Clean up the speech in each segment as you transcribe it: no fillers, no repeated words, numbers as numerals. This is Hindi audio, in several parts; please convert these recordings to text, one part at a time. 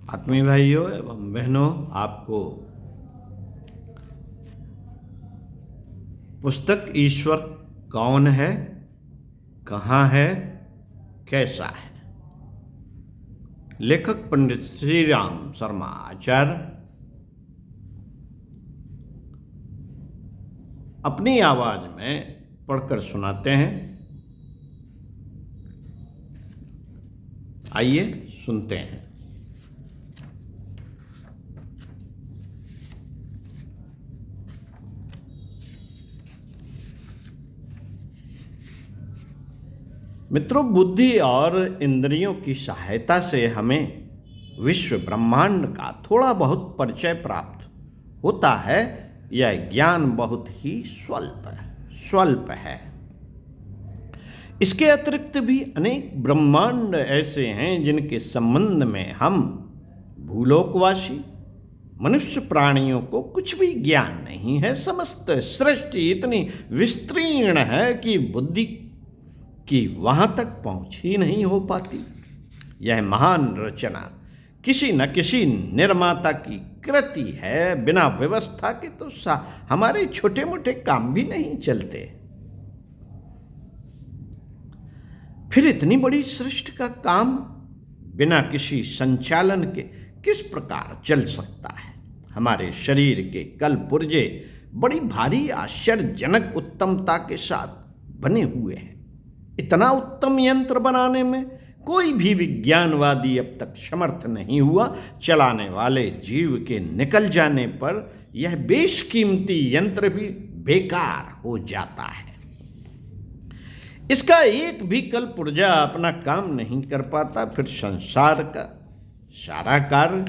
आत्मीय भाइयों एवं बहनों, आपको पुस्तक ईश्वर कौन है, कहाँ है, कैसा है, लेखक पंडित श्री राम शर्मा आचार्य अपनी आवाज में पढ़कर सुनाते हैं। आइए सुनते हैं। मित्रों, बुद्धि और इंद्रियों की सहायता से हमें विश्व ब्रह्मांड का थोड़ा बहुत परिचय प्राप्त होता है। यह ज्ञान बहुत ही स्वल्प है। इसके अतिरिक्त भी अनेक ब्रह्मांड ऐसे हैं जिनके संबंध में हम भूलोकवासी मनुष्य प्राणियों को कुछ भी ज्ञान नहीं है। समस्त सृष्टि इतनी विस्तीर्ण है कि बुद्धि की वहां तक पहुंच ही नहीं हो पाती। यह महान रचना किसी न किसी निर्माता की कृति है। बिना व्यवस्था के तो हमारे छोटे मोटे काम भी नहीं चलते। फिर इतनी बड़ी सृष्टि का काम बिना किसी संचालन के किस प्रकार चल सकता है? हमारे शरीर के कल पुर्जे बड़ी भारी आश्चर्यजनक उत्तमता के साथ बने हुए हैं। इतना उत्तम यंत्र बनाने में कोई भी विज्ञानवादी अब तक समर्थ नहीं हुआ। चलाने वाले जीव के निकल जाने पर यह बेशकीमती यंत्र भी बेकार हो जाता है। इसका एक भी कल पुर्जा अपना काम नहीं कर पाता। फिर संसार का सारा कार्य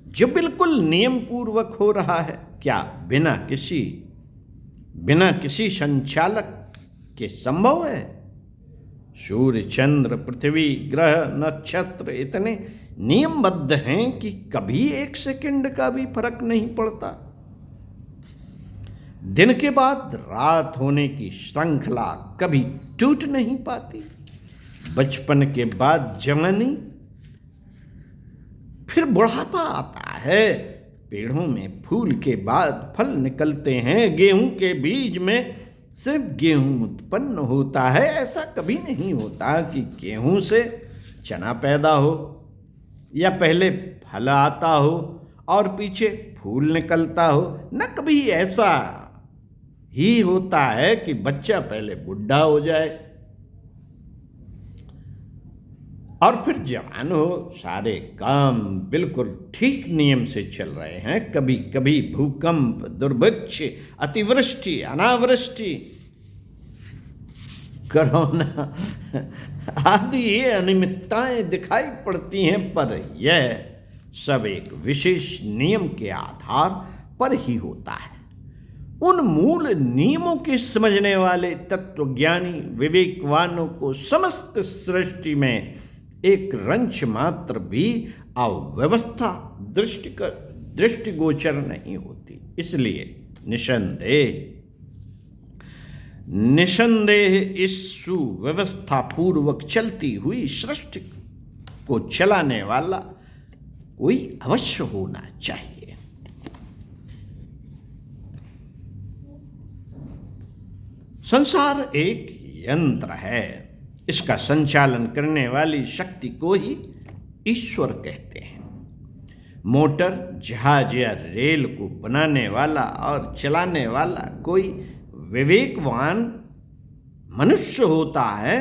जो बिल्कुल नियम पूर्वक हो रहा है, क्या बिना किसी संचालक के संभव है? सूर्य, चंद्र, पृथ्वी, ग्रह, नक्षत्र इतने नियमबद्ध हैं कि कभी एक सेकंड का भी फर्क नहीं पड़ता। दिन के बाद रात होने की श्रृंखला कभी टूट नहीं पाती। बचपन के बाद जवानी, फिर बुढ़ापा आता है। पेड़ों में फूल के बाद फल निकलते हैं। गेहूं के बीज में सिर्फ गेहूं उत्पन्न होता है। ऐसा कभी नहीं होता कि गेहूं से चना पैदा हो या पहले फल आता हो और पीछे फूल निकलता हो। न कभी ऐसा ही होता है कि बच्चा पहले बुढ़ा हो जाए और फिर जवान हो। सारे काम बिल्कुल ठीक नियम से चल रहे हैं। कभी कभी भूकंप, दुर्भिक्ष, अतिवृष्टि, अनावृष्टि, कोरोना आदि ये अनियमितताएं दिखाई पड़ती हैं, पर यह सब एक विशेष नियम के आधार पर ही होता है। उन मूल नियमों के समझने वाले तत्वज्ञानी विवेकवानों को समस्त सृष्टि में एक रंच मात्र भी अव्यवस्था दृष्टिगोचर नहीं होती। इसलिए निसंदेह इस सुव्यवस्था पूर्वक चलती हुई सृष्टि को चलाने वाला कोई अवश्य होना चाहिए। संसार एक यंत्र है। इसका संचालन करने वाली शक्ति को ही ईश्वर कहते हैं। मोटर, जहाज या रेल को बनाने वाला और चलाने वाला कोई विवेकवान मनुष्य होता है।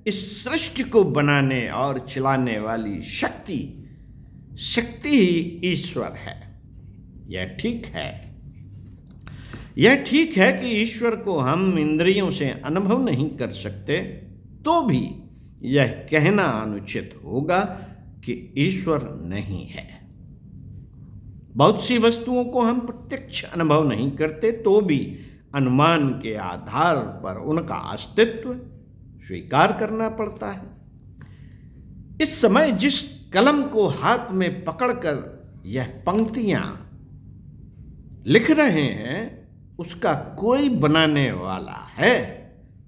इस सृष्टि को बनाने और चलाने वाली शक्ति ही ईश्वर है। यह ठीक है कि ईश्वर को हम इंद्रियों से अनुभव नहीं कर सकते, तो भी यह कहना अनुचित होगा कि ईश्वर नहीं है। बहुत सी वस्तुओं को हम प्रत्यक्ष अनुभव नहीं करते, तो भी अनुमान के आधार पर उनका अस्तित्व स्वीकार करना पड़ता है। इस समय जिस कलम को हाथ में पकड़कर यह पंक्तियां लिख रहे हैं, उसका कोई बनाने वाला है।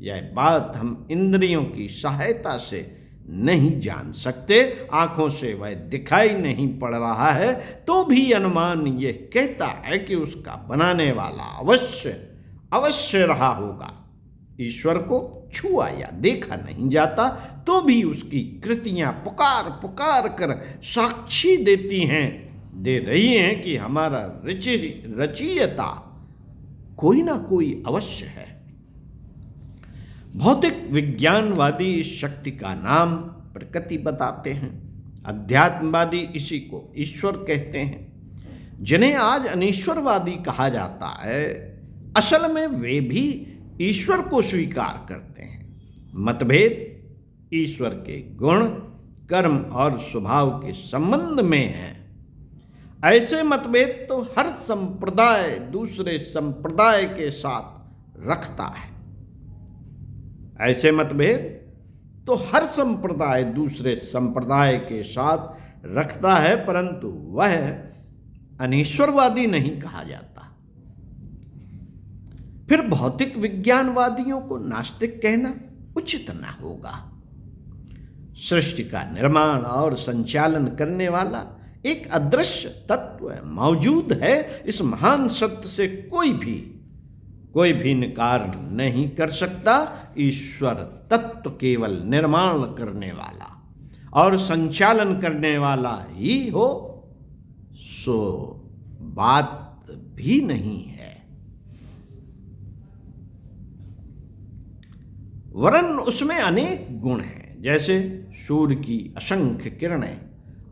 यह बात हम इंद्रियों की सहायता से नहीं जान सकते, आंखों से वह दिखाई नहीं पड़ रहा है, तो भी अनुमान यह कहता है कि उसका बनाने वाला अवश्य अवश्य रहा होगा। ईश्वर को छुआ या देखा नहीं जाता, तो भी उसकी कृतियां पुकार पुकार कर साक्षी दे रही हैं कि हमारा रचयिता कोई ना कोई अवश्य है। भौतिक विज्ञानवादी इस शक्ति का नाम प्रकृति बताते हैं, अध्यात्मवादी इसी को ईश्वर कहते हैं। जिन्हें आज अनीश्वरवादी कहा जाता है, असल में वे भी ईश्वर को स्वीकार करते हैं। मतभेद ईश्वर के गुण, कर्म और स्वभाव के संबंध में है। ऐसे मतभेद तो हर संप्रदाय दूसरे संप्रदाय के साथ रखता है। ऐसे मतभेद तो हर संप्रदाय दूसरे संप्रदाय के साथ रखता है, परंतु वह अनीश्वरवादी नहीं कहा जाता। फिर भौतिक विज्ञानवादियों को नास्तिक कहना उचित न होगा। सृष्टि का निर्माण और संचालन करने वाला एक अदृश्य तत्व मौजूद है, इस महान सत्य से कोई भी इनकार नहीं कर सकता। ईश्वर तत्व केवल निर्माण करने वाला और संचालन करने वाला ही हो, सो बात भी नहीं है। वरन उसमें अनेक गुण हैं, जैसे सूर्य की असंख्य किरणें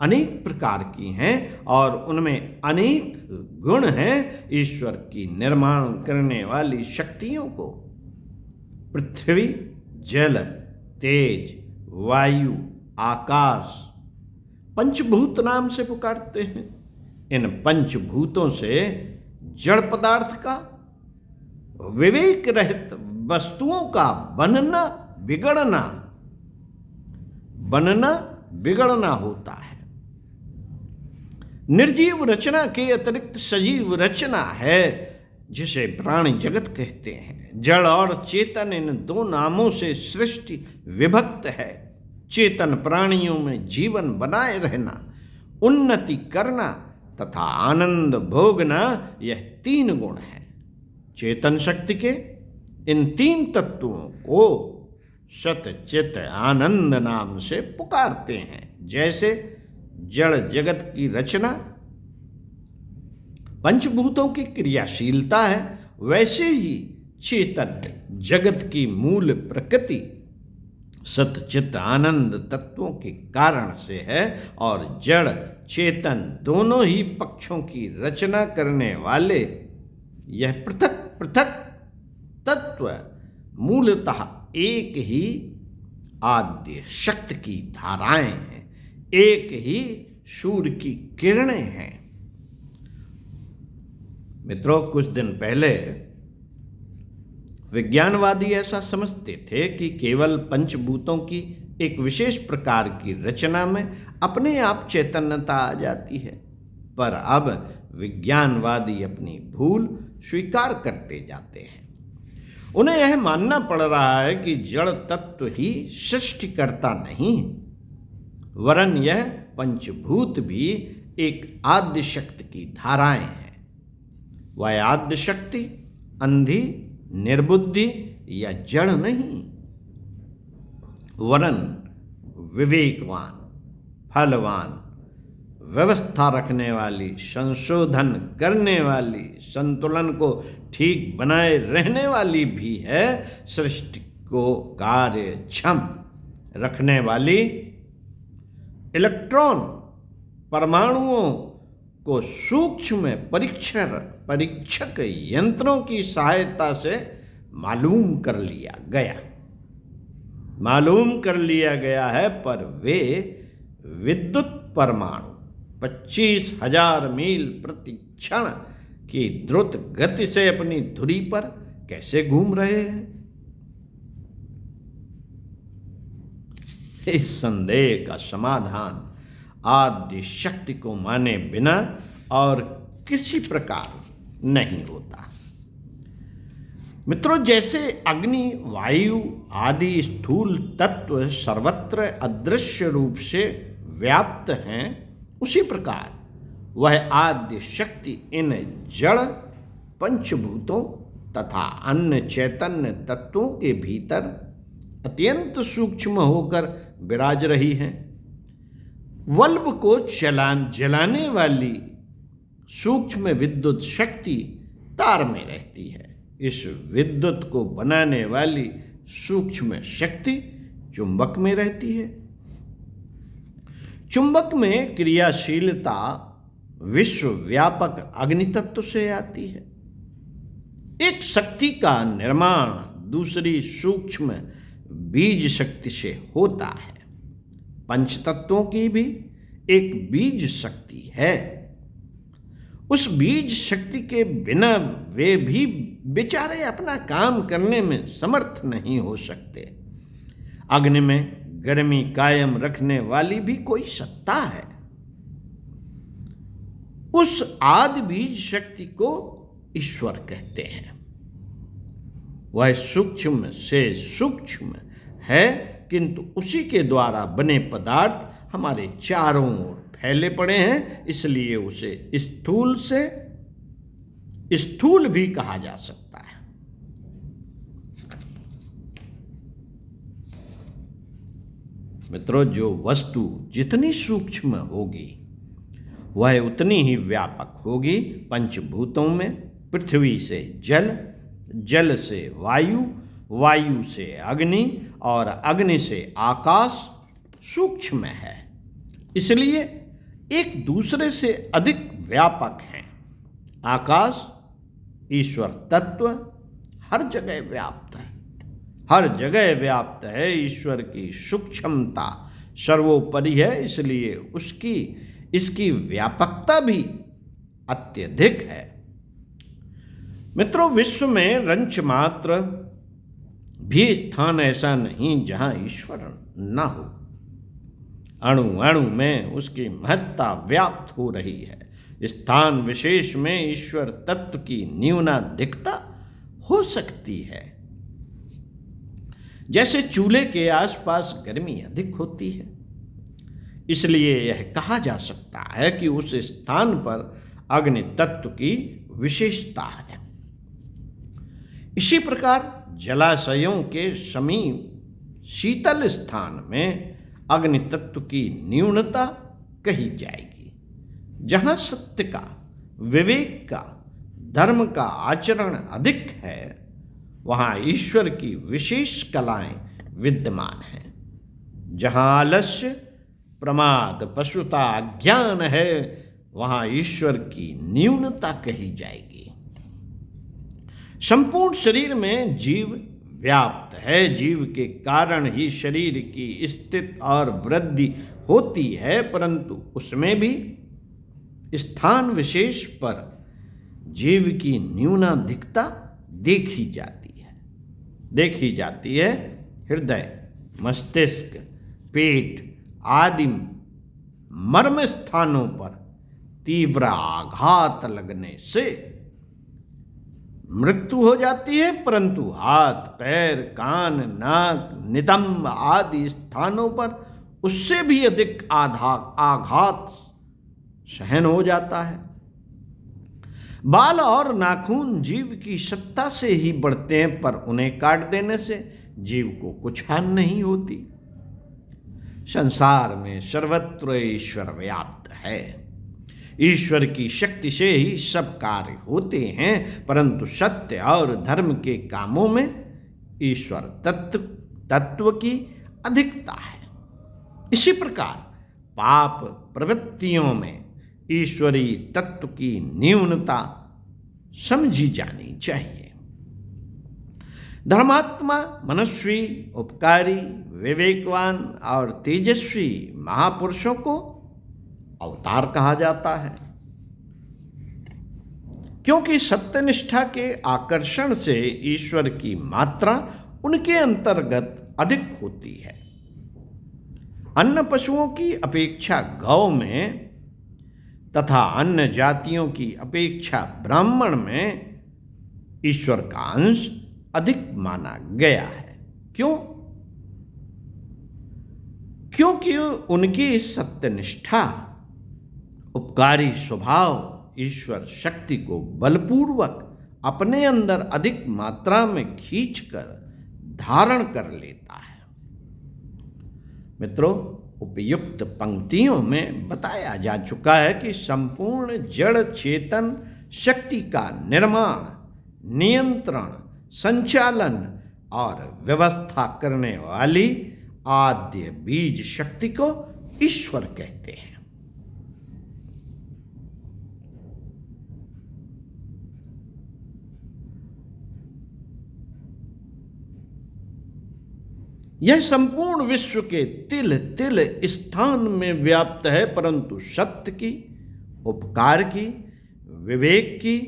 अनेक प्रकार की हैं और उनमें अनेक गुण हैं। ईश्वर की निर्माण करने वाली शक्तियों को पृथ्वी, जल, तेज, वायु, आकाश पंचभूत नाम से पुकारते हैं। इन पंचभूतों से जड़ पदार्थ का, विवेक रहित वस्तुओं का बनना बिगड़ना होता है। निर्जीव रचना के अतिरिक्त सजीव रचना है, जिसे प्राणी जगत कहते हैं। जड़ और चेतन, इन दो नामों से सृष्टि विभक्त है। चेतन प्राणियों में जीवन बनाए रहना, उन्नति करना तथा आनंद भोगना, यह तीन गुण हैं। चेतन शक्ति के इन तीन तत्वों को सत चित आनंद नाम से पुकारते हैं। जैसे जड़ जगत की रचना पंचभूतों की क्रियाशीलता है, वैसे ही चेतन जगत की मूल प्रकृति सत चित आनंद तत्वों के कारण से है, और जड़ चेतन दोनों ही पक्षों की रचना करने वाले यह पृथक पृथक तत्व मूलतः एक ही आद्य शक्ति की धाराएं हैं, एक ही सूर्य की किरणें हैं। मित्रों, कुछ दिन पहले विज्ञानवादी ऐसा समझते थे कि केवल पंचभूतों की एक विशेष प्रकार की रचना में अपने आप चैतन्यता आ जाती है, पर अब विज्ञानवादी अपनी भूल स्वीकार करते जाते हैं। उन्हें यह मानना पड़ रहा है कि जड़ तत्व ही सृष्टिकर्ता नहीं, वरन यह पंचभूत भी एक आद्य शक्ति की धाराएं हैं। वह आद्य शक्ति अंधी, निर्बुद्धि या जड़ नहीं, वरन विवेकवान, फलवान, व्यवस्था रखने वाली, संशोधन करने वाली, संतुलन को ठीक बनाए रहने वाली भी है। सृष्टि को कार्यक्षम रखने वाली, इलेक्ट्रॉन परमाणुओं को सूक्ष्म परीक्षक यंत्रों की सहायता से मालूम कर लिया गया है, पर वे विद्युत परमाणु 25,000 मील प्रति क्षण की द्रुत गति से अपनी धुरी पर कैसे घूम रहे हैं। इस संदेह का समाधान आद्य शक्ति को माने बिना और किसी प्रकार नहीं होता। मित्रों, जैसे अग्नि, वायु आदि स्थूल तत्व सर्वत्र अदृश्य रूप से व्याप्त हैं, उसी प्रकार वह आद्य शक्ति इन जड़ पंचभूतों तथा अन्य चैतन्य तत्वों के भीतर अत्यंत सूक्ष्म होकर विराज रही है। बल्ब को जलाने वाली सूक्ष्म विद्युत शक्ति तार में रहती है। इस विद्युत को बनाने वाली सूक्ष्म शक्ति चुंबक में रहती है। चुंबक में क्रियाशीलता विश्वव्यापक अग्नि तत्व से आती है। एक शक्ति का निर्माण दूसरी सूक्ष्म बीज शक्ति से होता है। पंच तत्वों की भी एक बीज शक्ति है। उस बीज शक्ति के बिना वे भी बेचारे अपना काम करने में समर्थ नहीं हो सकते। अग्नि में गर्मी कायम रखने वाली भी कोई सत्ता है। उस आदि बीज शक्ति को ईश्वर कहते हैं। वह सूक्ष्म से सूक्ष्म है, किंतु उसी के द्वारा बने पदार्थ हमारे चारों ओर फैले पड़े हैं, इसलिए उसे स्थूल से स्थूल भी कहा जा सकता है। मित्रों, जो वस्तु जितनी सूक्ष्म होगी वह उतनी ही व्यापक होगी। पंचभूतों में पृथ्वी से जल, जल से वायु, वायु से अग्नि और अग्नि से आकाश सूक्ष्म है, इसलिए एक दूसरे से अधिक व्यापक हैं। आकाश ईश्वर तत्व हर जगह व्याप्त है, हर जगह व्याप्त है। ईश्वर की सूक्ष्मता सर्वोपरि है, इसलिए इसकी व्यापकता भी अत्यधिक है। मित्रों, विश्व में रंच मात्र भी स्थान ऐसा नहीं जहां ईश्वर न हो। अणु अणु में उसकी महत्ता व्याप्त हो रही है। स्थान विशेष में ईश्वर तत्व की न्यूनाधिकता हो सकती है। जैसे चूल्हे के आसपास गर्मी अधिक होती है, इसलिए यह कहा जा सकता है कि उस स्थान पर अग्नि तत्व की विशेषता है। इसी प्रकार जलाशयों के समीप शीतल स्थान में अग्नि तत्व की न्यूनता कही जाएगी। जहां सत्य का, विवेक का, धर्म का आचरण अधिक है, वहां ईश्वर की विशेष कलाएं विद्यमान हैं। जहां आलस्य, प्रमाद, पशुता, अज्ञान है, वहां ईश्वर की न्यूनता कही जाएगी। संपूर्ण शरीर में जीव व्याप्त है। जीव के कारण ही शरीर की स्थिति और वृद्धि होती है, परंतु उसमें भी स्थान विशेष पर जीव की न्यूनाधिकता देखी जाती है। हृदय, मस्तिष्क, पेट आदि मर्म स्थानों पर तीव्र आघात लगने से मृत्यु हो जाती है, परंतु हाथ, पैर, कान, नाक, नितंब आदि स्थानों पर उससे भी अधिक आघात सहन हो जाता है। बाल और नाखून जीव की सत्ता से ही बढ़ते हैं, पर उन्हें काट देने से जीव को कुछ हानि नहीं होती। संसार में सर्वत्र ईश्वर व्याप्त है। ईश्वर की शक्ति से ही सब कार्य होते हैं, परंतु सत्य और धर्म के कामों में ईश्वर तत्व की अधिकता है। इसी प्रकार पाप प्रवृत्तियों में ईश्वरीय तत्व की न्यूनता समझी जानी चाहिए। धर्मात्मा, मनस्वी, उपकारी, विवेकवान और तेजस्वी महापुरुषों को अवतार कहा जाता है, क्योंकि सत्यनिष्ठा के आकर्षण से ईश्वर की मात्रा उनके अंतर्गत अधिक होती है। अन्य पशुओं की अपेक्षा गौ में तथा अन्य जातियों की अपेक्षा ब्राह्मण में ईश्वर का अंश अधिक माना गया है। क्यों? क्योंकि उनकी सत्यनिष्ठा, उपकारी स्वभाव ईश्वर शक्ति को बलपूर्वक अपने अंदर अधिक मात्रा में खींचकर धारण कर लेता है। मित्रों, उपयुक्त पंक्तियों में बताया जा चुका है कि संपूर्ण जड़ चेतन शक्ति का निर्माण, नियंत्रण, संचालन और व्यवस्था करने वाली आद्य बीज शक्ति को ईश्वर कहते हैं। यह संपूर्ण विश्व के तिल तिल स्थान में व्याप्त है, परंतु सत्य की, उपकार की, विवेक की,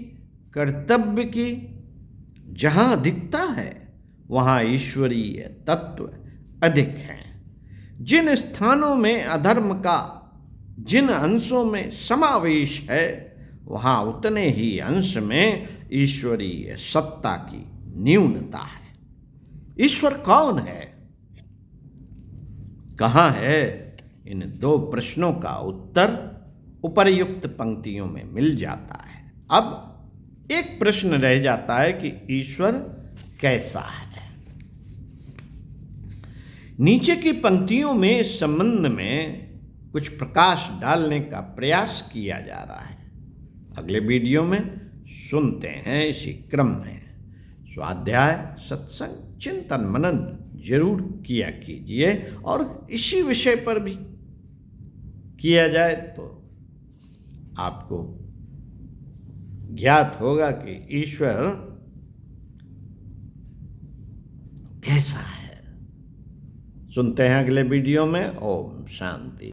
कर्तव्य की जहां अधिकता है वहां ईश्वरीय तत्व अधिक हैं। जिन स्थानों में अधर्म का जिन अंशों में समावेश है वहां उतने ही अंश में ईश्वरीय सत्ता की न्यूनता है। ईश्वर कौन है, कहाँ है? इन दो प्रश्नों का उत्तर उपर्युक्त पंक्तियों में मिल जाता है। अब एक प्रश्न रह जाता है कि ईश्वर कैसा है। नीचे की पंक्तियों में इस संबंध में कुछ प्रकाश डालने का प्रयास किया जा रहा है। अगले वीडियो में सुनते हैं। इसी क्रम में स्वाध्याय, सत्संग, चिंतन, मनन जरूर किया कीजिए और इसी विषय पर भी किया जाए तो आपको ज्ञात होगा कि ईश्वर कैसा है। सुनते हैं अगले वीडियो में। ओम शांति।